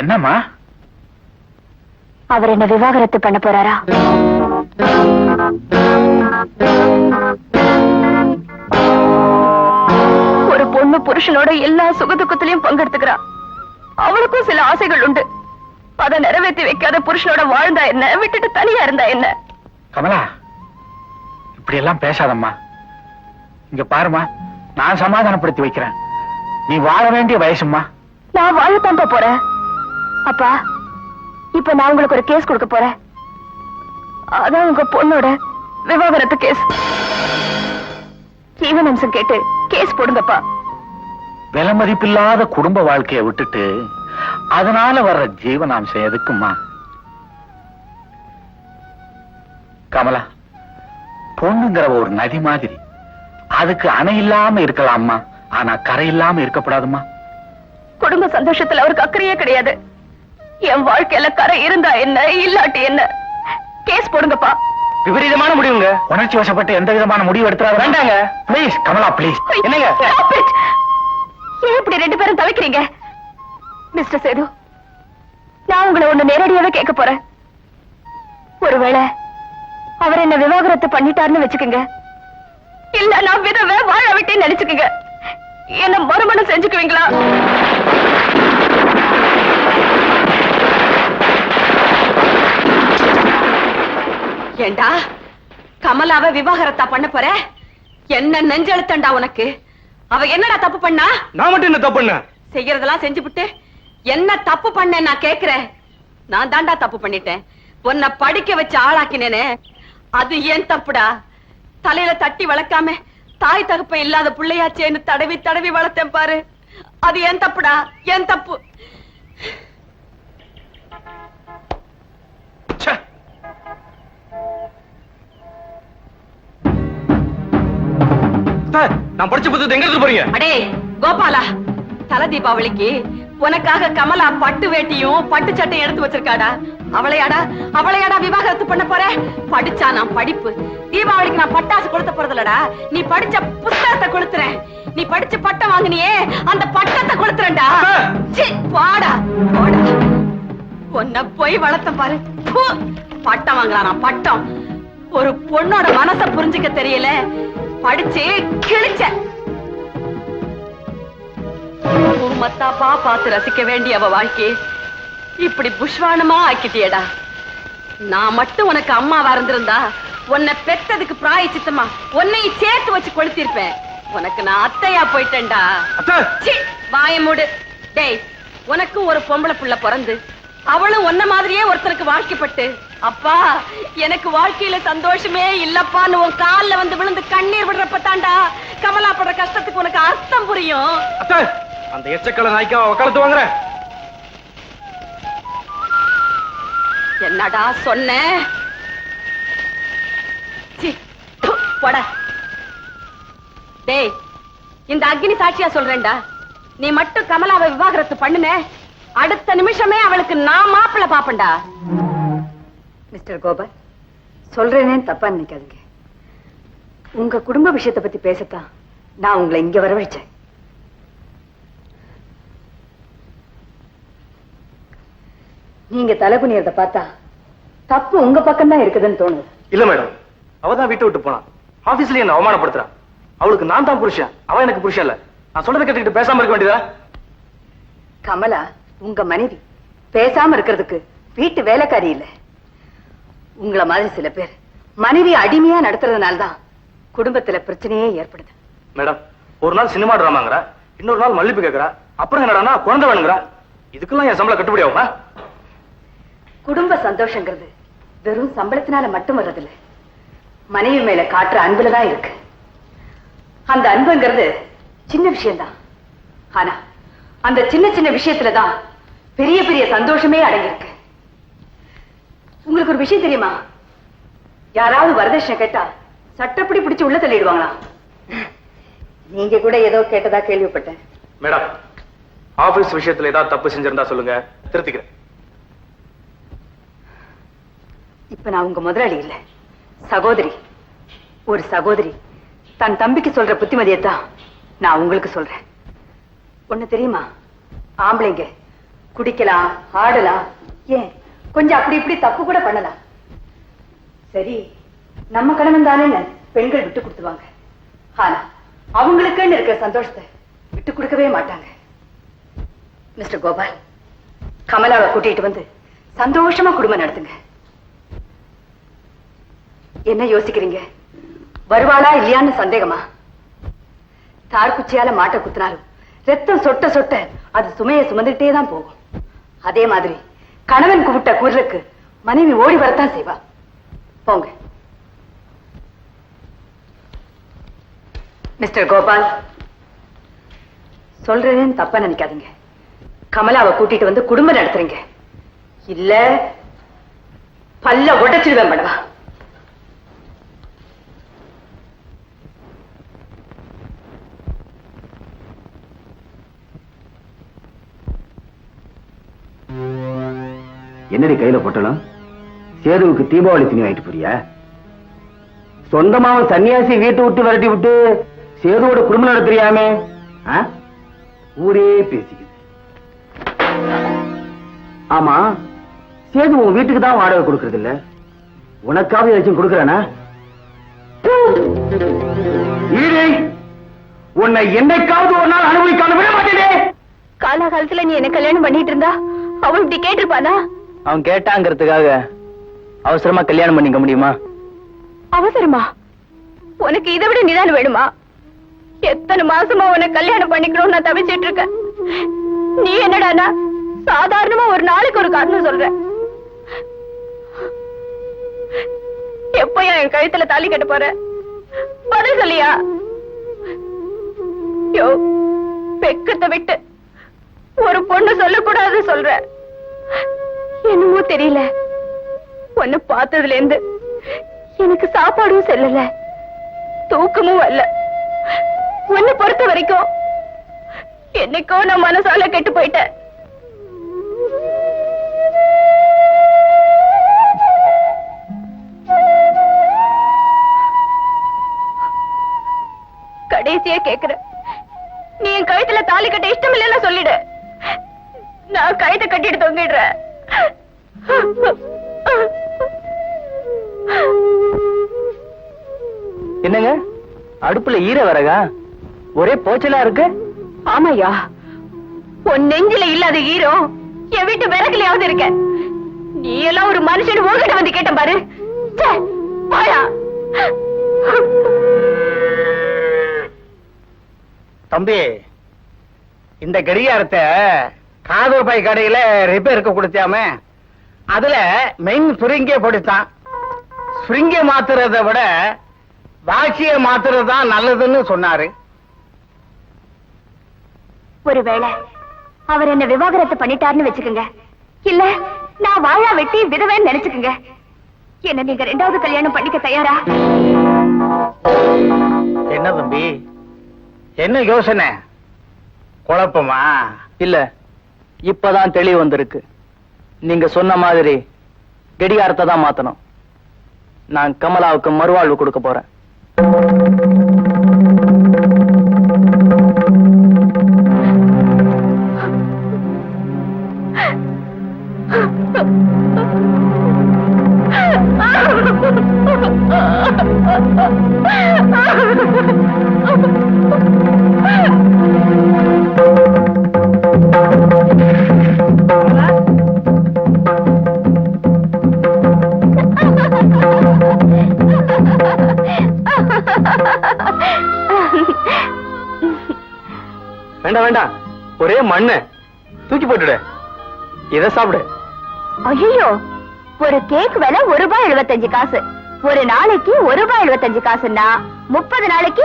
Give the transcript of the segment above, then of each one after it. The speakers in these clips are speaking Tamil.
என்னம்மா? அவர் என்ன விவாகரத்து பண்ண போறாரா? ஒரு பொண்ணு புருஷனோட எல்லா சுகதுக்கத்திலையும் பங்கெடுத்துக்கிறா. அவளுக்கும் சில ஆசைகள் உண்டு. அதை நிறைவேற்றி வைக்காத புருஷனோட வாழ்ந்தா என்ன, விட்டுட்டு தனியா இருந்தா என்ன? கமலா, இப்படி எல்லாம் பேசாதம்மா. இங்க பாருமா, நான் சமாதானப்படுத்தி வைக்கிறேன். நீ வாழ வேண்டிய வயசுமா. நான் வாழத்தான் போறேன். அப்பா, இப்ப நான் உங்களுக்கு ஒரு கேஸ் கொடுக்க போறேன். அதான் உங்க பொண்ணோட விவாகரத்து கேஸ். ஜீவனாம்சம் கேட்டு கேஸ் போடுங்கப்பா. விலை மதிப்பில்லாத குடும்ப வாழ்க்கையை விட்டுட்டு அதனால வர்ற ஜீவனாம்சம் எதுக்குமா? கமலா, பொண்ணுங்கிற ஒரு நதி மாதிரி. அதுக்கு அணை இல்லாம இருக்கலாமா, ஆனா கரை இல்லாம இருக்கப்படாதுமா. குடும்ப சந்தோஷத்துல அவருக்கு அக்கறையே கிடையாது. என் வாழ்க்கையில கரை இருந்தா என்ன, இல்லாட்டி என்ன? கேஸ் போடுங்கப்பா. விபரீதமான முடிவுங்க. உணர்ச்சி வசப்பட்டு எந்த விதமான முடிவு எடுத்துறாங்க வேண்டாங்க. Please Kamala, please. என்னங்க ஏன் இப்படி ரெண்டு பேரும் தவிக்கிறீங்க? மிஸ்டர் சேது, நான் உங்களை ஒண்ணு நேரடியாவே கேட்க போறேன். ஒருவேளை அவர் என்ன விவாகரத்து பண்ணிட்டாருன்னு வச்சுக்கோங்க, இல்ல நான் விதவை வாழ விட்டேன்னு நினைச்சுக்கோங்க, என்ன மறுமணம் செஞ்சுக்குவீங்களா? ஏண்டா கமலாவை விவாகரத்தா பண்ண போற? என்ன நெஞ்செழுத்தண்டா உனக்கு? அவ என்னடா தப்பு பண்ணா? நான் மட்டும் என்ன தப்பு பண்ண? செய்யறதெல்லாம் செஞ்சுபிட்டு என்ன தப்பு பண்ண நான் கேக்குறேன். நான் தாண்டா தப்பு பண்ணிட்டேன். உன்னை படிக்க வச்சு ஆளாக்கினேனே, அது ஏன் தப்புடா? தலையில தட்டி வளர்க்காம தாய் தகப்ப இல்லாத பிள்ளையாச்சேன்னு தடவி தடவி வளர்த்தேன் பாரு, அது ஏன் தப்புடா? ஏன் தப்பு? நான் படிச்ச புத்தகத்தை எங்க எடுத்து போறீங்க? அடே கோபாலா, தல தீபாவளிக்கு உனக்காக கமலா பட்டு வேட்டியும் பட்டு சட்டையும் எடுத்து வச்சிருக்காடா. அவளையாடா விவாகரத்து பண்ண போற? படிச்சா நான் படிப்பு. தீபாவளிக்கு நான் பட்டாசு கொளுத்த போறதில்லடா, நீ படிச்ச புத்தகத்தை கொளுத்துறேன். நீ படிச்ச பட்டம் வாங்கினியே, அந்த பட்டத்தை கொளுத்துறேன்டா. போடா போடா, உன்னை போய் வளர்த்த பாரு. பட்டம் வாங்கலாம் பட்டம். ஒரு பொண்ணோட மனச புரிஞ்சுக்க தெரியல, படிச்சு கிழிச்ச. மத்தாப்பா பார்த்து ரசிக்க வேண்டிய அவ வாழ்க்கை இப்படி புஷ்வானமா ஆக்கிட்டியடா. நான் மட்டும் உனக்கு அம்மாவா இருந்திருந்தா உன்னை பெத்ததுக்கு பிராயச்சித்தமா உன்னையும் சேர்த்து வச்சு கொளுத்திருப்பேன். உனக்கு நான் அத்தையா போயிட்டேன்டா. வாய மூடு. டேய், உனக்கும் ஒரு பொம்பளை புள்ள பிறந்து அவளும் ஒன்ன மாதிரியே ஒருத்தருக்கு வாழ்க்கைப்பட்டு, அப்பா எனக்கு வாழ்க்கையில சந்தோஷமே இல்லப்பான்னு உன் கால்ல வந்து விழுந்து கண்ணீர் விடுறப்பதான்டா கமலா படுற கஷ்டத்துக்கு உனக்கு அர்த்தம் புரியும். அந்த எச்சக்கலை நாய்க்கா வக்காலத்து வாங்குற? என்னடா சொன்ன? டேய், இந்த அக்னி சாட்சியா சொல்றேன்டா, நீ மட்டும் கமலாவை விவாகரத்து பண்ணுன, அடுத்த நிமிஷமே அவளுக்கு நான் மாப்பிள்ள பாப்பண்டா. மிஸ்டர் கோபால், சொல்றேனே தப்பா நினைக்காதீங்க. உங்க குடும்ப விஷயத்தை பத்தி பேசத்தான் நான் உங்களை இங்க வரவழைச்சேன். நீங்க தலை குனியறத பார்த்தா தப்பு உங்க பக்கம் தான் இருக்குதுன்னு தோணுது. இல்ல மேடம், அவதான் வீட்டை விட்டு போனான். ஆபீஸ்ல என்ன அவமானப்படுத்துறான். அவளுக்கு நான் தான் புருஷன், அவன் எனக்கு புருஷன் இல்ல. நான் சொல்றதை கேட்டுக்கிட்டு பேசாம இருக்க வேண்டியதா? கமலா உங்க மனைவி, பேசாம இருக்கிறதுக்கு வீட்டு வேலைக்காரி இல்ல. உங்களை மாதிரி சில பேர் மனைவி அடிமையா நடத்துறதுனால்தான் குடும்பத்துல பிரச்சனையே ஏற்படுது. மேடம், ஒரு நாள் சினிமா டிராமாங்கிறா, இன்னொரு நாள் மல்லிப்பு கேட்கிறா, அப்புறம் என்னடா குழந்தை வேணுங்கிறா. இதுக்கெல்லாம் என் சம்பளம் கட்டுப்படி ஆகுமா? குடும்ப சந்தோஷங்கிறது வெறும் சம்பளத்தினால மட்டும் வர்றதில்ல, மனைவி மேல காட்டுற அன்புலதான் இருக்கு. அந்த அன்புங்கிறது சின்ன விஷயம்தான், ஆனா அந்த சின்ன சின்ன விஷயத்துலதான் பெரிய பெரிய சந்தோஷமே அடங்கியிருக்கு. உங்களுக்கு ஒரு விஷயம் தெரியுமா? யாராவது வரதட்சணை கேட்டா சட்டப்படி பிடிச்சு உள்ள தள்ளிடுவாங்களாம். நீங்க கூட ஏதோ கேட்டதா கேள்விப்பட்டேன். மேடம், ஆபீஸ் விஷயத்துல ஏதாவது தப்பு செஞ்சிருந்தா சொல்லுங்க, திருத்திக்கிறேன். இப்ப நான் உங்க முதலாளி இல்ல, சகோதரி. ஒரு சகோதரி தன் தம்பிக்கு சொல்ற புத்திமதியத்தான் நான் உங்களுக்கு சொல்றேன். ஒண்ணு தெரியுமா, ஆம்பளைங்க குடிக்கலாம், ஆடலாம், ஏன் கொஞ்சம் அப்படி இப்படி தப்பு கூட பண்ணலாம். சரி, நம்ம கணவன் தானே பெண்கள் விட்டு கொடுத்துவாங்க. ஆனா அவங்களுக்குன்னு இருக்கிற சந்தோஷத்தை விட்டு கொடுக்கவே மாட்டாங்க. மிஸ்டர் கோபால், கமலாவை கூட்டிட்டு வந்து சந்தோஷமா குடும்பம் நடத்துங்க. என்ன யோசிக்கிறீங்க? வருவாளா இல்லையான்னு சந்தேகமா? தார்குச்சியால மாட்டை குத்தினாலும் ரத்தம் சொட்ட சொட்ட அது சுமையை சுமந்துகிட்டே தான் போகும். அதே மாதிரி கணவன் கூப்பிட்ட குரலுக்கு மனைவி ஓடி வரத்தான் செய்வா. போங்க. மிஸ்டர் கோபால், சொல்றேன்னு தப்பா நினைக்காதீங்க. கமலாவை கூட்டிட்டு வந்து குடும்பம் நடத்துறீங்க, இல்ல பல்ல உடைச்சிடுவேன் பண்ணவா. என்னடி கையில போட்டலாம்? சேதுவுக்கு தீபாவளி துணி வாங்கிட்டு போறியா? சொந்தமாவும் சன்னியாசி வீட்டு விட்டு விரட்டி விட்டு சேதுவோட குடும்பம் நடத்துறியாமே? ஊரே பேசிக்குது. ஆமா, சேது உன் வீட்டுக்கு தான் வாடகை கொடுக்கறது இல்ல, உனக்காவது ஏதாச்சும் கொடுக்கறானா? உன்னை என்னைக்காவது ஒரு நாள் அனுபவிக்காம விட மாட்டேனே. காலாகாலத்துல நீ என்ன கல்யாணம் பண்ணிட்டு இருந்தா அவன் இப்படி கேட்டிருப்பானா? அவன் கேட்டாங்கிறதுக்காக அவசரமா கல்யாணம் பண்ணிக்க முடியுமா? அவசரமா? உனக்கு இதை விட நிதானம் வேணுமா? எத்தனை மாசமா உனக்கு கல்யாணம் பண்ணிக்கணும்னு நான் தவிச்சிட்டு இருக்கேன். நீ என்னடானா சாதாரணமா ஒரு நாளைக்கு ஒரு காரணம் சொல்ற. எப்பயா என் கழுத்துல தாலி கட்ட போற? பதில் சொல்லியா? யோ, வெக்கத்தை விட்டு ஒரு பொண்ணு சொல்லக்கூடாது சொல்ற. என்னமோ தெரியல, உன்னை பார்த்ததுல இருந்து எனக்கு சாப்பாடும் செல்லல, தூக்கமும் வரல. உன்னை பொறுத்த வரைக்கும் என்னைக்கோ நான் மனசால கெட்டு போயிட்டேன். கடைசியா கேக்குற, நீ என் கழுத்துல தாலி கட்ட இஷ்டம் இல்லைன்னு சொல்லிடு. நான் கழுத்தை கட்டிட்டு தொங்கிடுறேன். என்னங்க அடுப்புல ஈர வரகா? ஒரே போச்சலா இருக்கு. ஆமாயா, உன் நெஞ்சில இல்லாத ஈரம் என் வீட்டு விறகுலையாவது இருக்க. நீ எல்லாம் ஒரு மனுஷன் உங்ககிட்ட வந்து கேட்ட பாரு. வாயா. தம்பி, இந்த கடிகாரத்தை காதல் பாய் கடையில ரிப்பேருக்கு கொடுத்தாமே, அதுல மெயின் சுருங்கிய போட்டுத்தான். சுருங்கிய மாத்துறத விட வாட்சிய மாத்துறது தான் நல்லதுன்னு சொன்னாரு. ஒருவேளை அவர் என்ன விவாகரத்து பண்ணிட்டாருன்னு வச்சுக்கோங்க, இல்ல நான் வாழா வெட்டி விதவேன்னு நினைச்சுக்கோங்க, என்ன நீங்க ரெண்டாவது கல்யாணம் பண்ணிக்க தயாரா? என்ன தம்பி, என்ன யோசனை? குழப்பமா? இல்ல, இப்பதான் தெளிவு வந்திருக்கு. நீங்க சொன்ன மாதிரி கடிகாரத்தை தான் மாத்தணும். நான் கமலாவுக்கு மறுவாழ்வு கொடுக்க போறேன். வேண்டாம் வேண்டாம், ஒரே மண்ணு தூக்கி போட்டுடு, இதை சாப்பிடு. ஐயோ, ஒரு கேக் விலை ₹1.75. ஒரு நாளைக்கு ₹1.75. 30 நாளைக்கு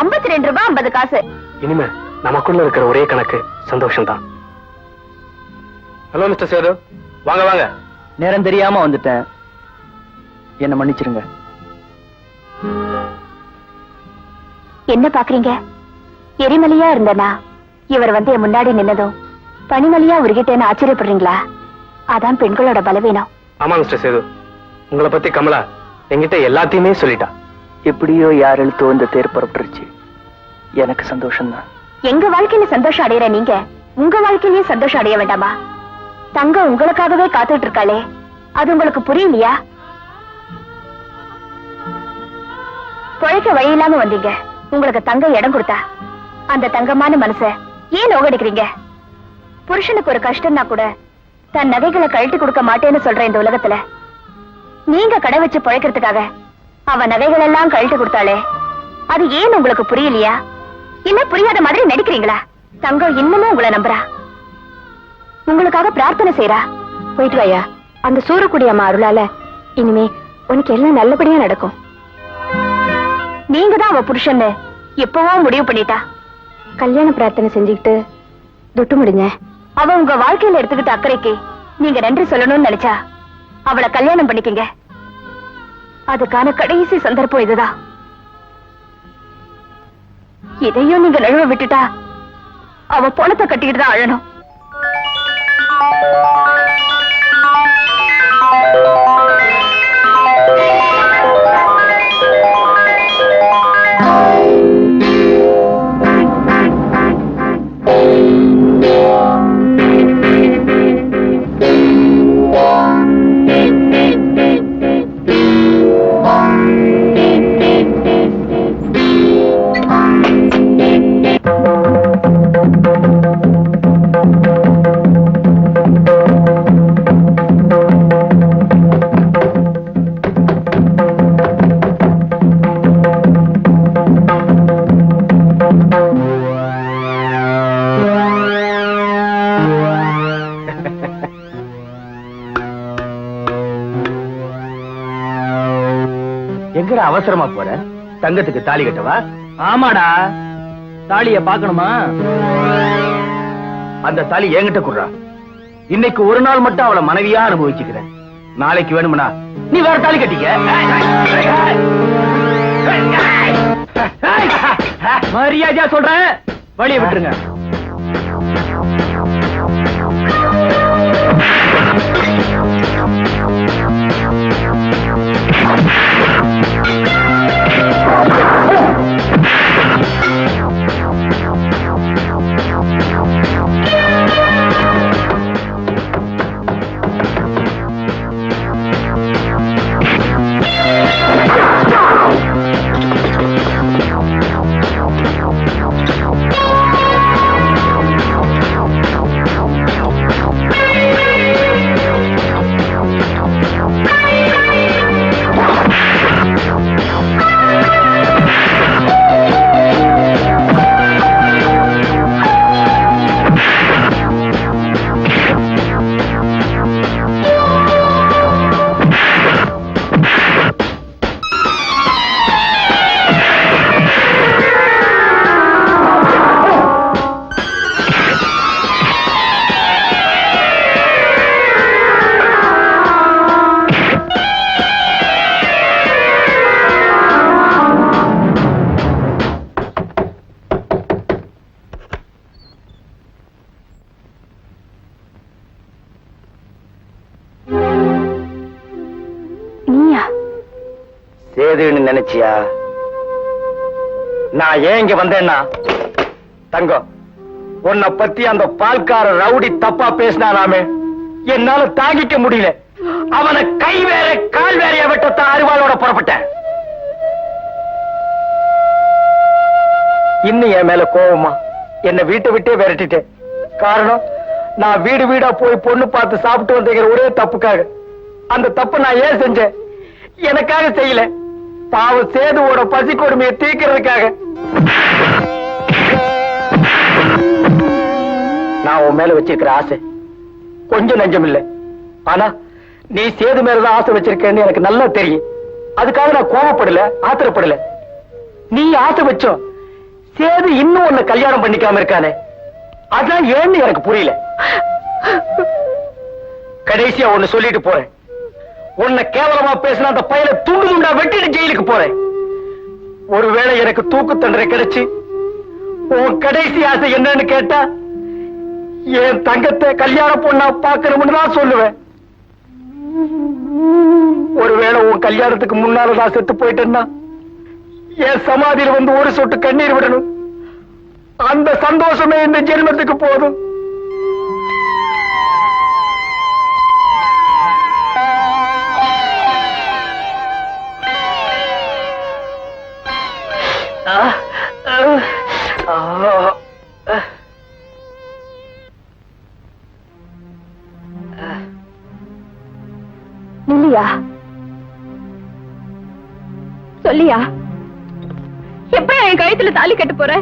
52 ரூபாய் 50 காசு. இனிமே நமக்குள்ள இருக்கிற ஒரே கணக்கு சந்தோஷம் தான். ஹலோ மிஸ்டர் சேது, வாங்க வாங்க. நேரம் தெரியாம வந்துட்டேன், என்ன மன்னிச்சிருங்க. என்ன பாக்குறீங்க? எரிமலையா இருந்தனா இவர் வந்து என் முன்னாடி நின்னதும் பனிமலையா உருகிட்டேன்னு ஆச்சரியப்படுறீங்களா? அதான் பெண்களோட பலவீனம். ஆமா மிஸ்டர் சேது, உங்களை பத்தி கமலா என்கிட்ட எல்லாத்தையுமே சொல்லிட்டா. எப்படியோ யார் எழுத்து வந்து தேர் புறப்பட்டுருச்சு. எனக்கு சந்தோஷம் தான். எங்க வாழ்க்கையில சந்தோஷம் அடையிற நீங்க உங்க வாழ்க்கையிலேயே சந்தோஷம் அடைய வேண்டாமா? தங்கம் உங்களுக்காகவே காத்துட்டு இருக்காளே, அது உங்களுக்கு புரியலையா? பொழைக்க வழி இல்லாம வந்தீங்க, உங்களுக்கு தங்கம் இடம் கொடுத்தா அந்த தங்கமான மனச ஏன் நோகடிக்கிறீங்க? புருஷனுக்கு ஒரு கஷ்டம்னா கூட தன் நகைகளை கழட்டி கொடுக்க மாட்டேன்னு சொல்ற இந்த உலகத்துல நீங்க கடை வச்சு பொழைக்கிறதுக்காக அவ நகைகள் எல்லாம் கழட்டி கொடுத்தாளே, அது ஏன் உங்களுக்கு புரியலையா? இல்ல புரியாத மாதிரி நடிக்கிறீங்களா? தங்கம் இன்னமும் உங்களை நம்புறா, உங்களுக்காக பிரார்த்தனை செய்யறா. போயிட்டு வாயா, அந்த சூரக்குடி அம்மா அருளால இனிமே உனக்கு எல்லாம் நல்லபடியா நடக்கும். நீங்க தான் அவ புருஷன்னு எப்பவோ முடிவு பண்ணிட்டா. கல்யாண பிரார்த்தனை செஞ்சுக்கிட்டு துட்டு முடிஞ்ச அவ உங்க வாழ்க்கையில எடுத்துக்கிட்ட அக்கறைக்கு நீங்க நன்றி சொல்லணும்னு நினைச்சா அவளை கல்யாணம் பண்ணிக்கங்க. அதுக்கான கடைசி சந்தர்ப்பம் இதுதான். இதையும் நீங்க நழுவ விட்டுட்டா அவ பணத்தை கட்டிட்டு தான் அழணும். எங்கடா அவசரமா போற? தங்கத்துக்கு தாலி கட்டவா? ஆமாடா, தாலிய பாக்கணுமா? அந்த தாலி என்கிட்ட குடுறா. இன்னைக்கு ஒரு நாள் மட்டும் அவளை மனைவியா அனுபவிச்சுக்கிறேன். நாளைக்கு வேணும்னா நீ வேற தாலி கட்டிக்க. மரியாதையா சொல்றேன், வழிய விட்டுருங்க. சேதுன்னு நினைச்சியா? நான் ஏன் இங்க வந்தேன்னா, தங்கம் உன்னை பத்தி அந்த பால்கார ரவுடி தப்பா பேசினாலாமே, என்னால தாங்கிக்க முடியல. அவனை கை வேற கால் வேறைய வெட்டத்தான் அருவாளோட புறப்பட்டேன். இன்னும் என் மேல கோவமா என்னை வீட்டை விட்டே விரட்டிட்டேன். காரணம், நான் வீடு வீடா போய் பொண்ணு பார்த்து சாப்பிட்டு வந்தேங்கிற ஒரே தப்புக்காக. அந்த தப்பு நான் ஏன் செஞ்சேன்? எனக்காக செய்யல, பாவ சேதுவோட பசி கொடுமையை தீர்க்கிறதுக்காக. நான் உன் மேல வச்சிருக்கிற ஆசை கொஞ்சம் நஞ்சம் இல்ல. ஆனா நீ சேது மேலதான் ஆசை வச்சிருக்கேன்னு எனக்கு நல்லா தெரியும். அதுக்காக நான் கோபப்படல, ஆத்திரப்படல. நீ ஆசை வச்சோம் சேது இன்னும் உன்னை கல்யாணம் பண்ணிக்காம இருக்கானே, அதான் ஏன்னு எனக்கு புரியல. கடைசியா ஒண்ணு சொல்லிட்டு போறேன். உன்னை கேவலமா பேசின அந்த பையனை துண்டு துண்டா வெட்டிட்டு ஜெயிலுக்கு போறேன். ஒருவேளை எனக்கு தூக்கு தண்டனை கிடைச்சு உன் கடைசி ஆசை என்னன்னு கேட்டா, என் தங்கத்தை கல்யாண பொண்ணா பாக்கணும்னு தான் சொல்லுவேன். ஒருவேளை உன் கல்யாணத்துக்கு முன்னாலதான் செத்து போயிட்டேன்னா, என் சமாதியில வந்து ஒரு சொட்டு கண்ணீர் விடணும். அந்த சந்தோஷமே இந்த ஜென்மத்துக்கு போதும். சொல்லியா சொல்லியா எப்ப என் கழுத்துல தாலி கட்ட போற?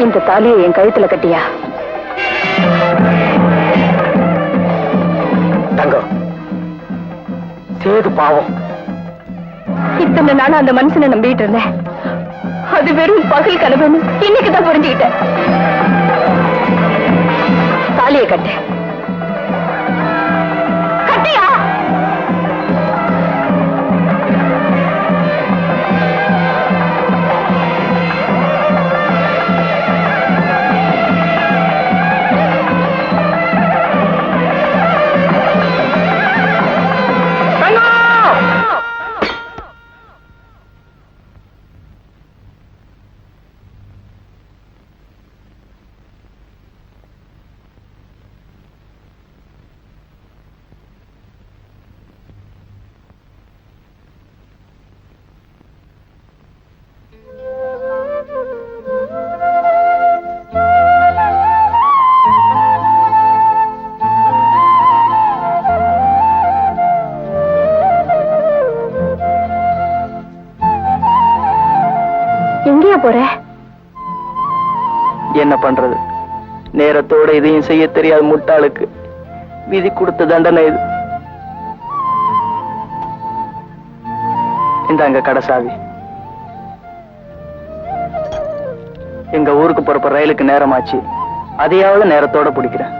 இந்த தாலியை என் கழுத்துல கட்டியா? தங்கம், சேது பாவம். இத்தனை நாள் அந்த மனுஷனை நம்பிட்டு இருந்தேன். அது வெறும் பகல் கனவுன்னு இன்னைக்குதான் புரிஞ்சுக்கிட்டேன். தாலியை கட்டு. கட்டியா? எங்கேயா போற? என்ன பண்றது? நேரத்தோட இதையும் செய்ய தெரியாத முட்டாளுக்கு விதி கொடுத்த தண்டனை இது. இந்தாங்க கடைசாவி. எங்க ஊருக்கு போறப்ப ரயிலுக்கு நேரமாச்சு. அதையாவது நேரத்தோட பிடிக்கிறேன்.